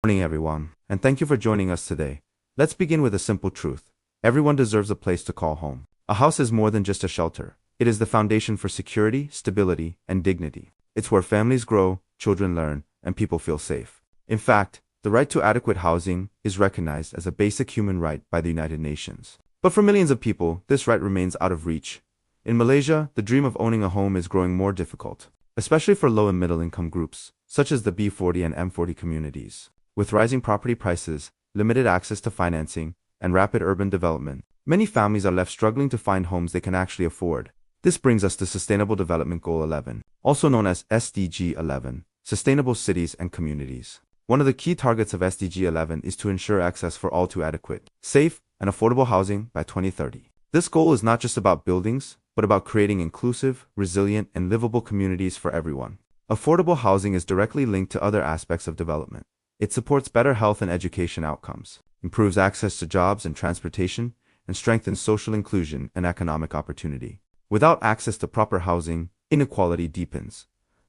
Morning, everyone, and thank you for joining us today. Let's begin with a simple truth. Everyone deserves a place to call home. A house is more than just a shelter. It is the foundation for security, stability, and dignity. It's where families grow, children learn, and people feel safe. In fact, the right to adequate housing is recognized as a basic human right by the United Nations. But for millions of people, this right remains out of reach. In Malaysia, the dream of owning a home is growing more difficult, especially for low and middle-income groups, such as the B40 and M40 communities. With rising property prices, limited access to financing, and rapid urban development, many families are left struggling to find homes they can actually afford. This brings us to Sustainable Development Goal 11, also known as SDG 11, Sustainable Cities and Communities. One of the key targets of SDG 11 is to ensure access for all to adequate, safe, and affordable housing by 2030. This goal is not just about buildings, but about creating inclusive, resilient, and livable communities for everyone. Affordable housing is directly linked to other aspects of development. It supports better health and education outcomes, improves access to jobs and transportation, and strengthens social inclusion and economic opportunity. Without access to proper housing, inequality deepens.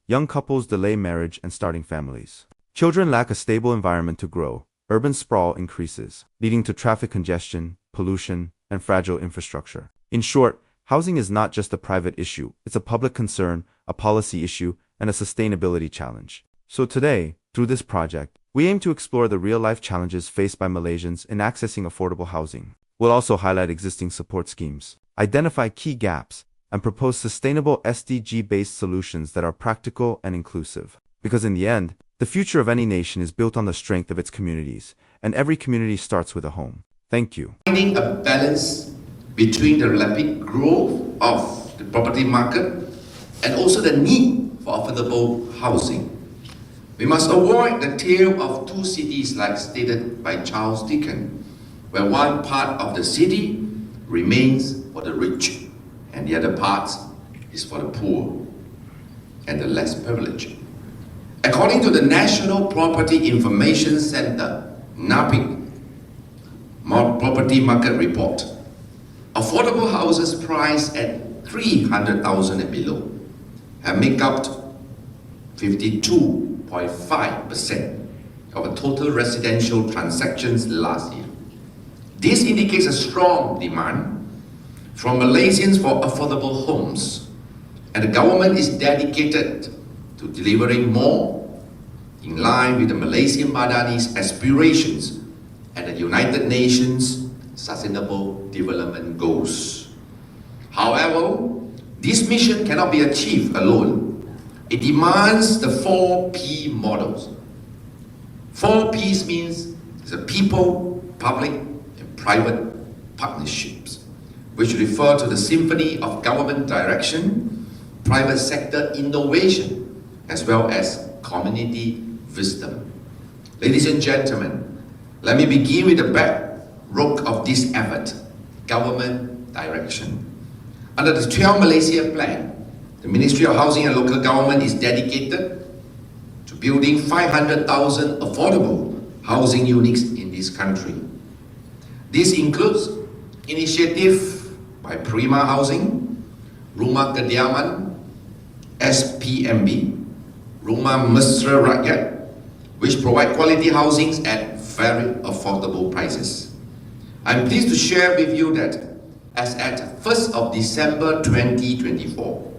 Young couples delay marriage and starting families. Children lack a stable environment to grow. Urban sprawl increases, leading to traffic congestion, pollution, and fragile infrastructure. In short, housing is not just a private issue, it's a public concern, a policy issue, and a sustainability challenge. So today, through this project, we aim to explore the real-life challenges faced by Malaysians in accessing affordable housing. We'll also highlight existing support schemes, identify key gaps, and propose sustainable SDG-based solutions that are practical and inclusive. Because in the end, the future of any nation is built on the strength of its communities, and every community starts with a home. Thank you. Finding a balance between the rapid growth of the property market and also the need for affordable housing. We must avoid the tale of two cities like stated by Charles Dickens, where one part of the city remains for the rich and the other part is for the poor and the less privileged. According to the National Property Information Center, NAPIC, Property Market Report, affordable houses priced at 300,000 and below have made up 52.5% of the total residential transactions last year. This indicates a strong demand from Malaysians for affordable homes, and the government is dedicated to delivering more in line with the Malaysian Madani's aspirations and the United Nations Sustainable Development Goals. However, this mission cannot be achieved alone. It demands the 4P models. 4Ps means the people, public, and private partnerships, which refer to the symphony of government direction, private sector innovation, as well as community wisdom. Ladies and gentlemen, let me begin with the bedrock of this effort, government direction. Under the 12 Malaysia Plan, the Ministry of Housing and Local Government is dedicated to building 500,000 affordable housing units in this country. This includes initiative by Prima Housing, Rumah Kediaman, SPMB, Rumah Mesra Rakyat, which provide quality housing at very affordable prices. I'm pleased to share with you that as at 1st of December 2024,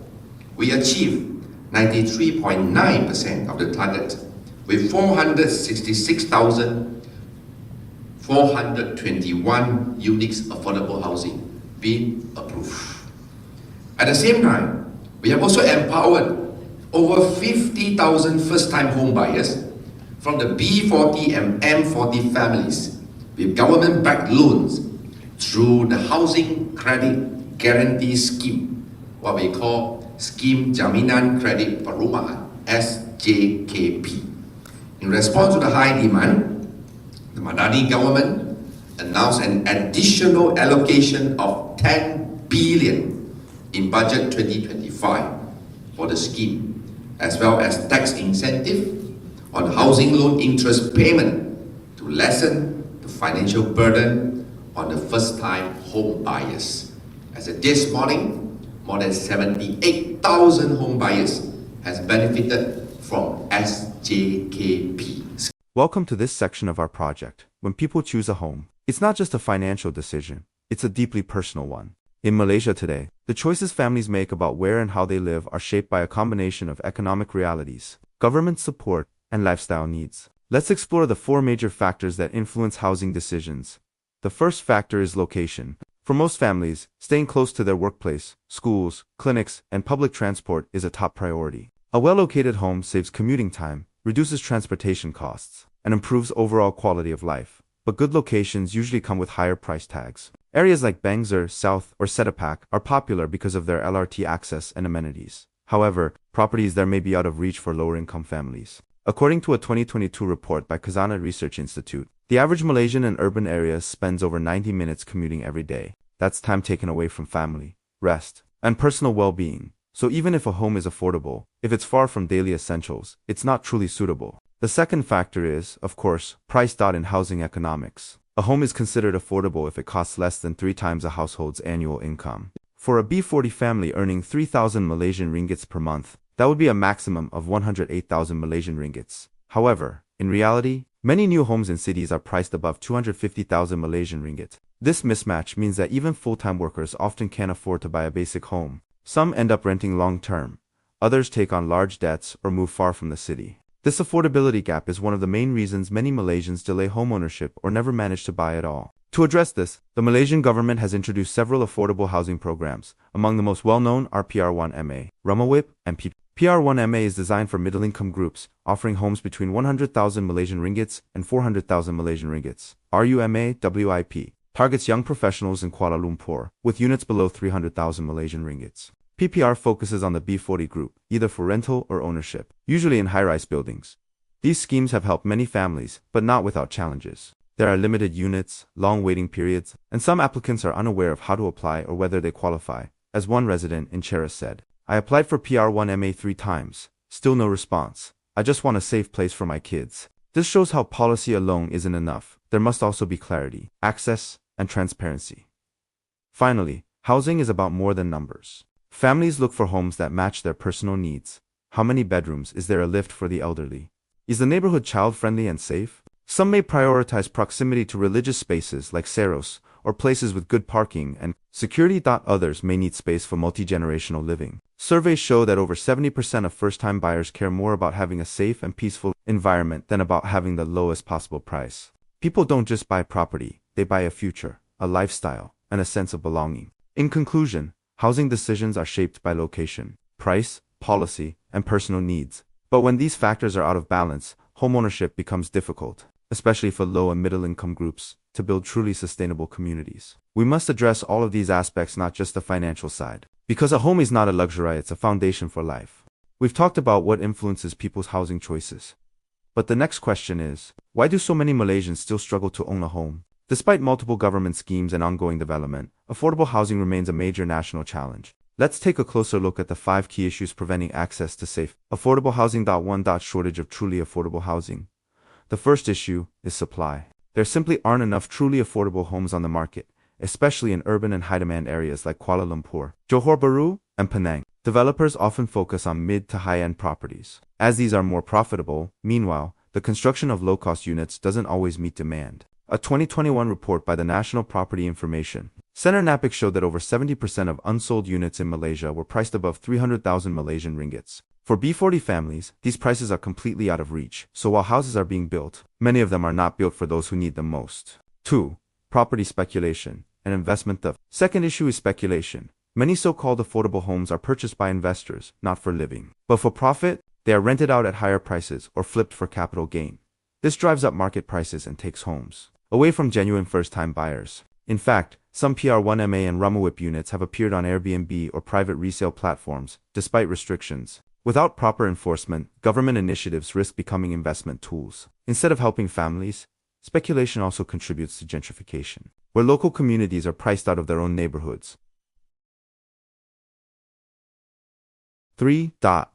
we achieved 93.9% of the target, with 466,421 units affordable housing being approved. At the same time, we have also empowered over 50,000 first-time home buyers from the B40 and M40 families with government-backed loans through the Housing Credit Guarantee Scheme, what we call Scheme Jaminan Kredit Perumahan, SJKP. In response to the high demand, the Madani government announced an additional allocation of 10 billion in budget 2025 for the scheme, as well as tax incentive on housing loan interest payment to lessen the financial burden on the first-time home buyers. As of this morning, more than 78,000 home buyers has benefited from SJKP. Welcome to this section of our project. When people choose a home, it's not just a financial decision, it's a deeply personal one. In Malaysia today, the choices families make about where and how they live are shaped by a combination of economic realities, government support, and lifestyle needs. Let's explore the four major factors that influence housing decisions. The first factor is location. For most families, staying close to their workplace, schools, clinics, and public transport is a top priority. A well-located home saves commuting time, reduces transportation costs, and improves overall quality of life. But good locations usually come with higher price tags. Areas like Bangor, South, or Setapak are popular because of their LRT access and amenities. However, properties there may be out of reach for lower-income families. According to a 2022 report by Khazanah Research Institute, the average Malaysian in urban areas spends over 90 minutes commuting every day. That's time taken away from family, rest, and personal well-being. So even if a home is affordable, if it's far from daily essentials, it's not truly suitable. The second factor is, of course, price. In housing economics. A home is considered affordable if it costs less than 3 times a household's annual income. For a B40 family earning 3,000 Malaysian ringgits per month, that would be a maximum of 108,000 Malaysian ringgits. However, in reality, many new homes in cities are priced above 250,000 Malaysian ringgit. This mismatch means that even full-time workers often can't afford to buy a basic home. Some end up renting long-term. Others take on large debts or move far from the city. This affordability gap is one of the main reasons many Malaysians delay homeownership or never manage to buy at all. To address this, the Malaysian government has introduced several affordable housing programs. Among the most well-known are PR1MA, Rumawip, and PR1MA is designed for middle-income groups, offering homes between 100,000 Malaysian ringgits and 400,000 Malaysian ringgits. RUMA WIP targets young professionals in Kuala Lumpur, with units below 300,000 Malaysian ringgits. PPR focuses on the B40 group, either for rental or ownership, usually in high-rise buildings. These schemes have helped many families, but not without challenges. There are limited units, long waiting periods, and some applicants are unaware of how to apply or whether they qualify. As one resident in Cheras said, "I applied for PR1MA 3 times, still no response. I just want a safe place for my kids." This shows how policy alone isn't enough. There must also be clarity, access, and transparency. Finally, housing is about more than numbers. Families look for homes that match their personal needs. How many bedrooms? Is there a lift for the elderly? Is the neighborhood child-friendly and safe? Some may prioritize proximity to religious spaces like Seros, or places with good parking and security. Others may need space for multi-generational living. Surveys show that over 70% of first-time buyers care more about having a safe and peaceful environment than about having the lowest possible price. People don't just buy property, they buy a future, a lifestyle, and a sense of belonging. In conclusion, housing decisions are shaped by location, price, policy, and personal needs. But when these factors are out of balance, homeownership becomes difficult, especially for low and middle-income groups, to build truly sustainable communities. We must address all of these aspects, not just the financial side. Because a home is not a luxury, it's a foundation for life. We've talked about what influences people's housing choices. But the next question is, why do so many Malaysians still struggle to own a home? Despite multiple government schemes and ongoing development, affordable housing remains a major national challenge. Let's take a closer look at the 5 key issues preventing access to safe, affordable housing. 1. Shortage of truly affordable housing. The first issue is supply. There simply aren't enough truly affordable homes on the market, especially in urban and high-demand areas like Kuala Lumpur, Johor Bahru, and Penang. Developers often focus on mid to high-end properties, as these are more profitable. Meanwhile, the construction of low-cost units doesn't always meet demand. A 2021 report by the National Property Information Center (NAPIC) showed that over 70% of unsold units in Malaysia were priced above 300,000 Malaysian ringgits. For B40 families, these prices are completely out of reach, so while houses are being built, many of them are not built for those who need them most. 2. Property speculation and investment. The second issue is speculation. Many so-called affordable homes are purchased by investors, not for living, but for profit. They are rented out at higher prices or flipped for capital gain. This drives up market prices and takes homes away from genuine first-time buyers. In fact, some PR1MA and Rumawip units have appeared on Airbnb or private resale platforms, despite restrictions. Without proper enforcement, government initiatives risk becoming investment tools. Instead of helping families, speculation also contributes to gentrification, where local communities are priced out of their own neighborhoods. 3.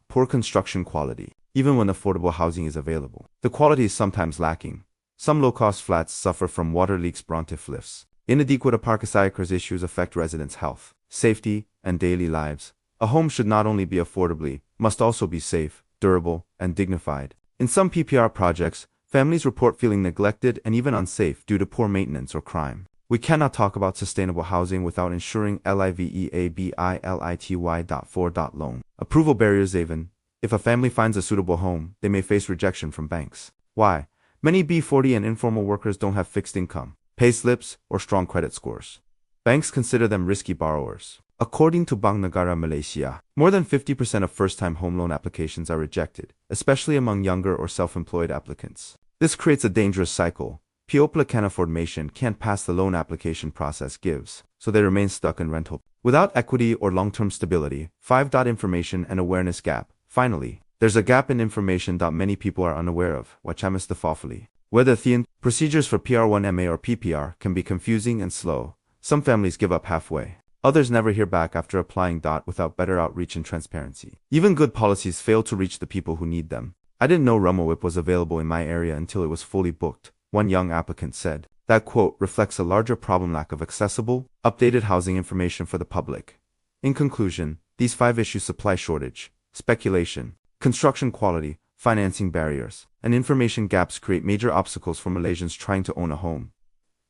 Poor construction quality. Even when affordable housing is available, the quality is sometimes lacking. Some low-cost flats suffer from water leaks, brontif lifts. Inadequate apartheid issues affect residents' health, safety, and daily lives. A home should not only be affordably, must also be safe, durable, and dignified. In some PPR projects, Families report feeling neglected and even unsafe due to poor maintenance or crime. We cannot talk about sustainable housing without ensuring liveability.4.loan. Approval barriers even. If a family finds a suitable home, they may face rejection from banks. Why? Many B40 and informal workers don't have fixed income, pay slips, or strong credit scores. Banks consider them risky borrowers. According to Bank Negara Malaysia, more than 50% of first-time home loan applications are rejected, especially among younger or self-employed applicants. This creates a dangerous cycle. People can't afford formation can't pass the loan application process gives, so they remain stuck in rental. Without equity or long-term stability, 5. Information and awareness gap. Finally, there's a gap in information that many people are unaware of, Wachamis Thafafali. Whether the procedures for PR1MA or PPR can be confusing and slow. Some families give up halfway. Others never hear back after applying without better outreach and transparency. Even good policies fail to reach the people who need them. I didn't know RumoWhip was available in my area until it was fully booked, one young applicant said. That quote reflects a larger problem: lack of accessible, updated housing information for the public. In conclusion, these 5 issues: supply shortage, speculation, construction quality, financing barriers, and information gaps create major obstacles for Malaysians trying to own a home.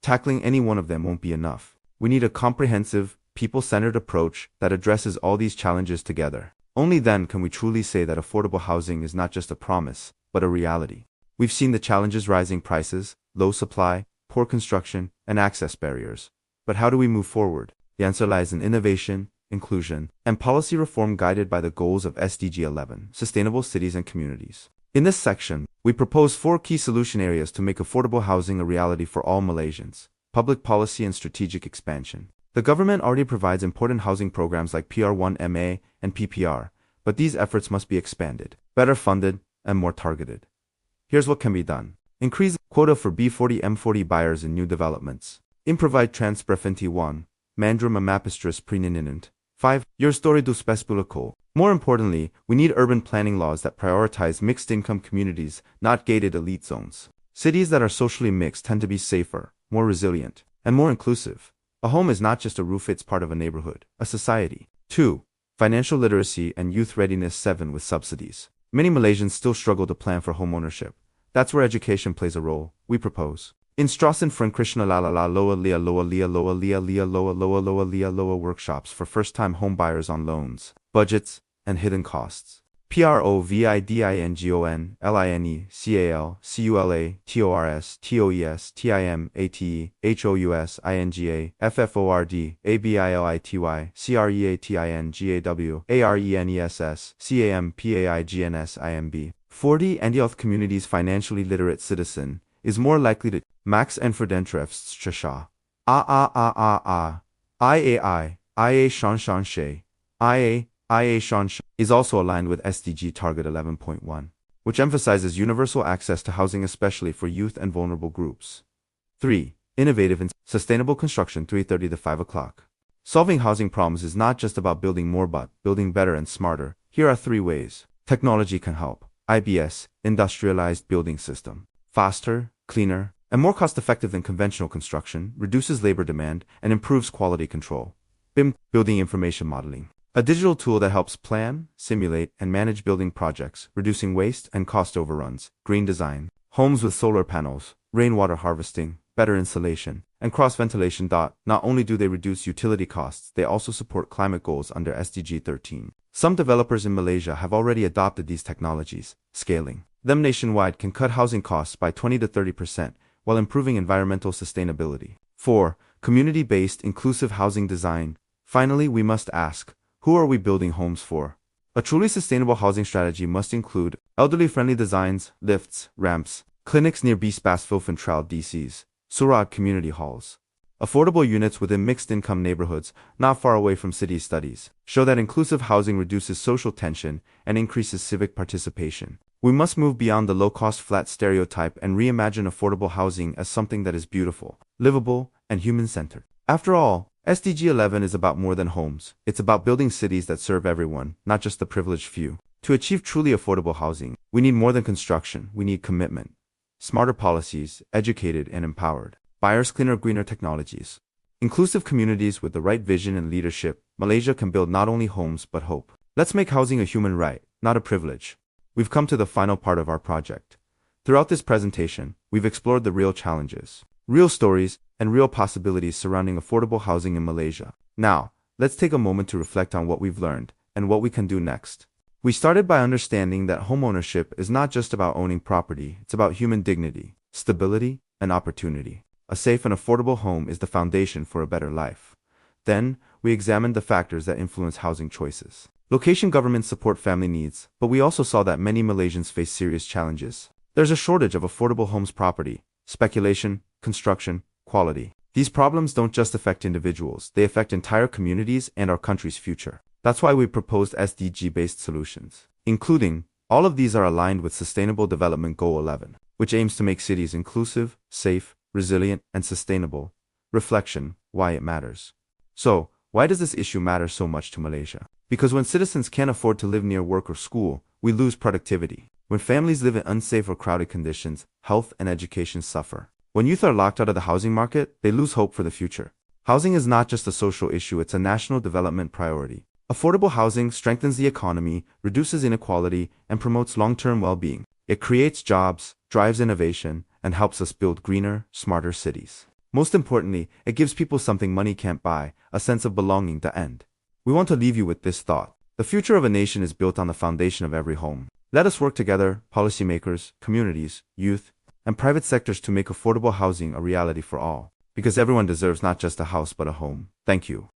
Tackling any one of them won't be enough. We need a comprehensive, people-centered approach that addresses all these challenges together. Only then can we truly say that affordable housing is not just a promise, but a reality. We've seen the challenges: rising prices, low supply, poor construction, and access barriers. But how do we move forward? The answer lies in innovation, inclusion, and policy reform guided by the goals of SDG 11, Sustainable Cities and Communities. In this section, we propose 4 key solution areas to make affordable housing a reality for all Malaysians: public policy and strategic expansion. The government already provides important housing programs like PR1MA and PPR, but these efforts must be expanded, better funded, and more targeted. Here's what can be done. Increase quota for B40M40 buyers in new developments. Improvide transpreventie 1, Mandrum Amapistris Preninint. 5. Your story do spespulico. More importantly, we need urban planning laws that prioritize mixed-income communities, not gated elite zones. Cities that are socially mixed tend to be safer, more resilient, and more inclusive. A home is not just a roof, it's part of a neighborhood, a society. 2. Financial literacy and youth readiness. 7. With subsidies. Many Malaysians still struggle to plan for homeownership. That's where education plays a role. We propose in Strassen Frank Krishna Loa workshops for first-time home buyers on loans, budgets, and hidden costs. PROVIDINGON LINE CAL CULA TORS TOES TIMATE HOUS INGA FFORD ABILITY CREATINGAW ARENESS CAMPAIGNS IMB. 40. Antioch communities financially literate citizen is more likely to Max Enfredentrefs Chasha IA Shan Shan She IA Shan is also aligned with SDG Target 11.1, which emphasizes universal access to housing especially for youth and vulnerable groups. 3. Innovative and sustainable construction. 3:30 to 5 o'clock. Solving housing problems is not just about building more but building better and smarter. Here are 3 ways technology can help. IBS, Industrialized Building System. Faster, cleaner, and more cost-effective than conventional construction, reduces labor demand, and improves quality control. BIM, Building Information Modeling. A digital tool that helps plan, simulate, and manage building projects, reducing waste and cost overruns. Green design. Homes with solar panels, rainwater harvesting, better insulation, and cross-ventilation. Not only do they reduce utility costs, they also support climate goals under SDG 13. Some developers in Malaysia have already adopted these technologies. Scaling them nationwide can cut housing costs by 20 to 30% while improving environmental sustainability. 4. Community-based inclusive housing design. Finally, we must ask, who are we building homes for? A truly sustainable housing strategy must include elderly-friendly designs, lifts, ramps, clinics near Spasfil Central DCs, Surad community halls. Affordable units within mixed-income neighborhoods not far away from city. Studies show that inclusive housing reduces social tension and increases civic participation. We must move beyond the low-cost flat stereotype and reimagine affordable housing as something that is beautiful, livable, and human-centered. After all, SDG 11 is about more than homes. It's about building cities that serve everyone, not just the privileged few. To achieve truly affordable housing, we need more than construction. We need commitment, smarter policies, educated and empowered buyers, cleaner, greener technologies, inclusive communities with the right vision and leadership. Malaysia can build not only homes but hope. Let's make housing a human right, not a privilege. We've come to the final part of our project. Throughout this presentation, we've explored the real challenges, real stories, and real possibilities surrounding affordable housing in Malaysia. Now, let's take a moment to reflect on what we've learned and what we can do next. We started by understanding that homeownership is not just about owning property, it's about human dignity, stability, and opportunity. A safe and affordable home is the foundation for a better life. Then, we examined the factors that influence housing choices. Location governments support family needs, but we also saw that many Malaysians face serious challenges. There's a shortage of affordable homes property, speculation, construction, quality. These problems don't just affect individuals, they affect entire communities and our country's future. That's why we proposed SDG-based solutions. Including, all of these are aligned with Sustainable Development Goal 11, which aims to make cities inclusive, safe, resilient, and sustainable. Reflection, why it matters. So, why does this issue matter so much to Malaysia? Because when citizens can't afford to live near work or school, we lose productivity. When families live in unsafe or crowded conditions, health and education suffer. When youth are locked out of the housing market, they lose hope for the future. Housing is not just a social issue, it's a national development priority. Affordable housing strengthens the economy, reduces inequality, and promotes long-term well-being. It creates jobs, drives innovation, and helps us build greener, smarter cities. Most importantly, it gives people something money can't buy, a sense of belonging to end. We want to leave you with this thought. The future of a nation is built on the foundation of every home. Let us work together, policymakers, communities, youth, and private sectors to make affordable housing a reality for all. Because everyone deserves not just a house but a home. Thank you.